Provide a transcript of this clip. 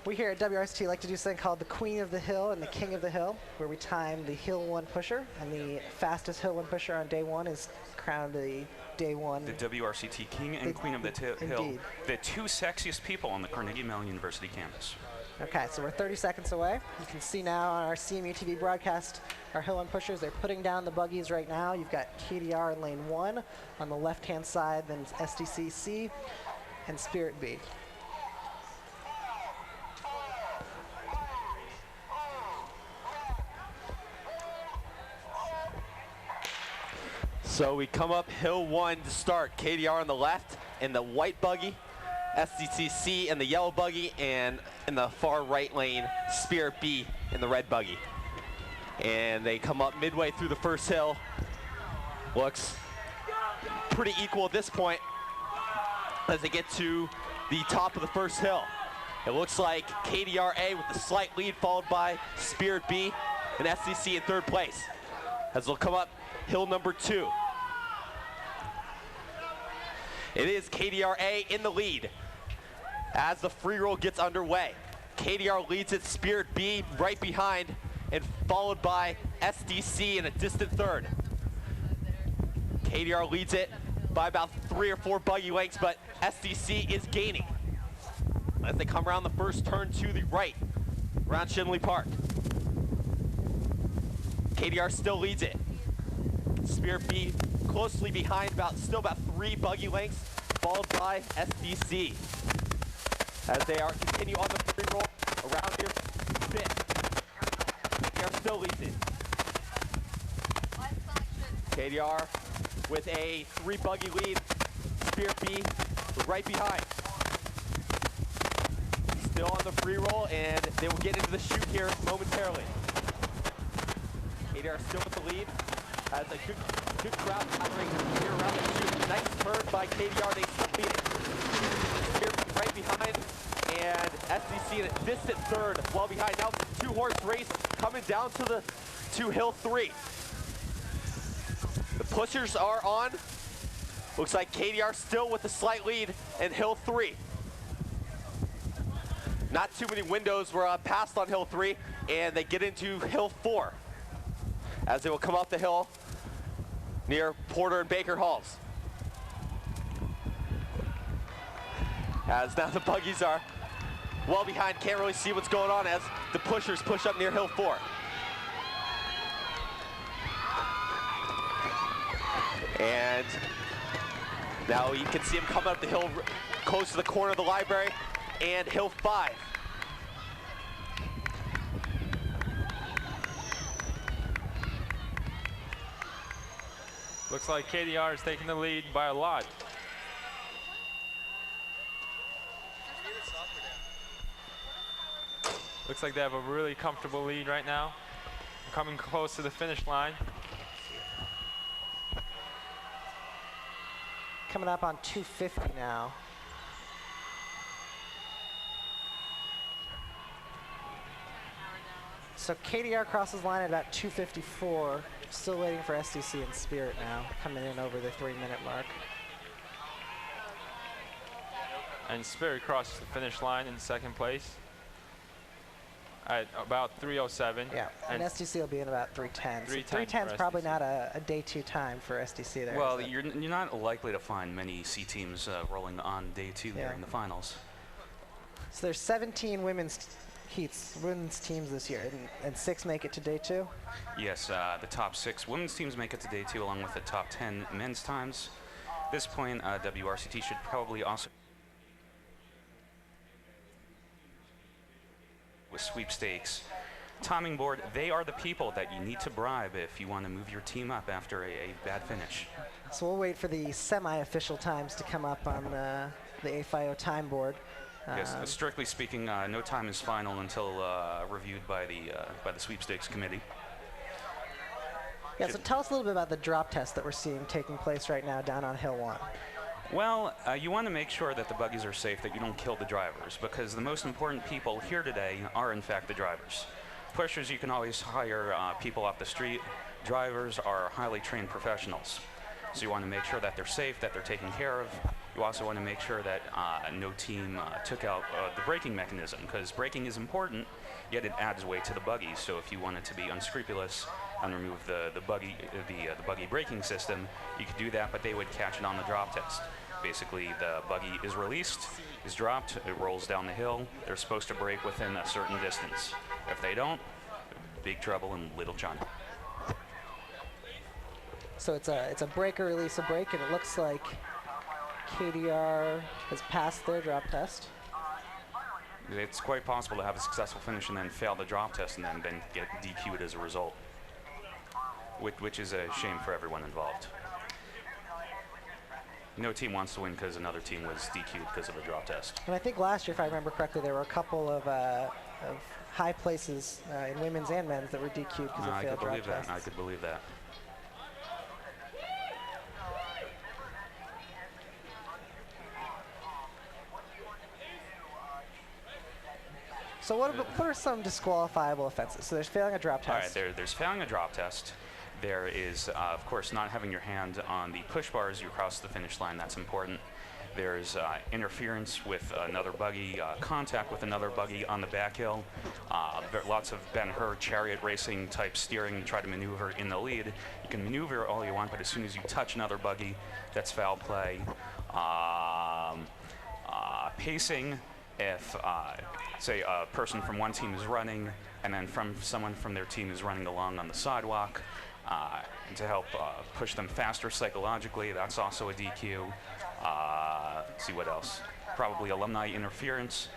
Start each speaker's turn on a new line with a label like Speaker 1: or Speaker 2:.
Speaker 1: We here at WRCT like to do something called the Queen of the Hill and the King of the Hill, where we time the Hill 1 pusher, and the fastest Hill 1 pusher on day 1 is crowned the day 1.
Speaker 2: The WRCT King and Queen of the Hill, the two sexiest people on the Carnegie Mellon University campus.
Speaker 1: Okay, so we're 30 seconds away. You can see now on our CMU TV broadcast, our Hill 1 pushers, they're putting down the buggies right now. You've got KDR in lane 1 on the left-hand side, then SDC C and Spirit B.
Speaker 3: So we come up Hill 1 to start. KDR on the left in the white buggy, SDC C in the yellow buggy, and in the far right lane, Spirit B in the red buggy. And they come up midway through the first hill. Looks pretty equal at this point as they get to the top of the first hill. It looks like KDR A with the slight lead, followed by Spirit B and SDC in third place. As they'll come up hill number 2. It is KDR A in the lead as the free roll gets underway. KDR leads it, Spirit B right behind, and followed by SDC in a distant third. KDR leads it by about 3 or 4 buggy lengths, but SDC is gaining as they come around the first turn to the right, around Shinley Park. KDR still leads it. Spirit B closely behind, still about 3 buggy lengths, followed by SDC. As they are continue on the free roll around here, 5th. KDR still leads it. KDR with a 3 buggy lead. Spirit B right behind. Still on the free roll, and they will get into the chute here momentarily. KDR still with the lead. Has a good crowd gathering here around the chute. Nice turn by KDR. They still lead it. Spirit right behind, and SDC in a distant third, well behind. Now it's a 2-horse race coming down to hill 3. The pushers are on. Looks like KDR still with a slight lead in hill 3. Not too many windows were passed on hill 3, and they get into hill 4 as they will come up the hill near Porter and Baker Halls. As now the buggies are well behind, can't really see what's going on as the pushers push up near hill 4. And now you can see him coming up the hill close to the corner of the library and hill 5.
Speaker 4: Looks like KDR is taking the lead by a lot. Looks like they have a really comfortable lead right now. Coming close to the finish line.
Speaker 1: Coming up on 250 now. So KDR crosses line at about 254. Still waiting for SDC and Spirit now, coming in over the 3-minute mark.
Speaker 4: And Spirit crosses the finish line in second place at about 3:07.
Speaker 1: Yeah, and SDC will be in about 3:10.
Speaker 4: 3:10
Speaker 1: is probably not a day 2 time for SDC there.
Speaker 2: Well, you're not likely to find many C teams rolling on day 2 there in the finals.
Speaker 1: So there's 17 women's teams this year, and 6 make it to day 2?
Speaker 2: Yes, the top 6 women's teams make it to day 2 along with the top 10 men's times. At this point, WRCT should probably also with sweepstakes. Timing board, they are the people that you need to bribe if you want to move your team up after a bad finish.
Speaker 1: So we'll wait for the semi-official times to come up on the AFIO time board.
Speaker 2: Yes, strictly speaking, no time is final until reviewed by the sweepstakes committee.
Speaker 1: Yeah, so tell us a little bit about the drop test that we're seeing taking place right now down on Hill 1.
Speaker 2: Well, you want to make sure that the buggies are safe, that you don't kill the drivers, because the most important people here today are in fact the drivers. Pushers, you can always hire people off the street. Drivers are highly trained professionals. So you want to make sure that they're safe, that they're taken care of. You also want to make sure that no team took out the braking mechanism, because braking is important, yet it adds weight to the buggy. So if you wanted to be unscrupulous and remove the buggy braking system, you could do that, but they would catch it on the drop test. Basically, the buggy is released, is dropped, it rolls down the hill. They're supposed to brake within a certain distance. If they don't, big trouble in Little China.
Speaker 1: So it's a break or release a brake, and it looks like KDR has passed their drop test.
Speaker 2: It's quite possible to have a successful finish and then fail the drop test and then get DQ'd as a result, which is a shame for everyone involved. No team wants to win because another team was DQ'd because of a drop test.
Speaker 1: And I think last year, if I remember correctly, there were a couple of high places in women's and men's that were DQ'd because of failed drop tests.
Speaker 2: I could believe that.
Speaker 1: So what are some disqualifiable offenses? So there's failing a drop test.
Speaker 2: All right, there's failing a drop test. There is, of course, not having your hand on the push bar as you cross the finish line. That's important. There's interference with another buggy, contact with another buggy on the back hill. Lots of Ben-Hur chariot racing type steering, try to maneuver in the lead. You can maneuver all you want, but as soon as you touch another buggy, that's foul play. Pacing, if, say, a person from one team is running, and then someone from their team is running along on the sidewalk, and to help push them faster psychologically, that's also a DQ. Let's see what else. Probably alumni interference.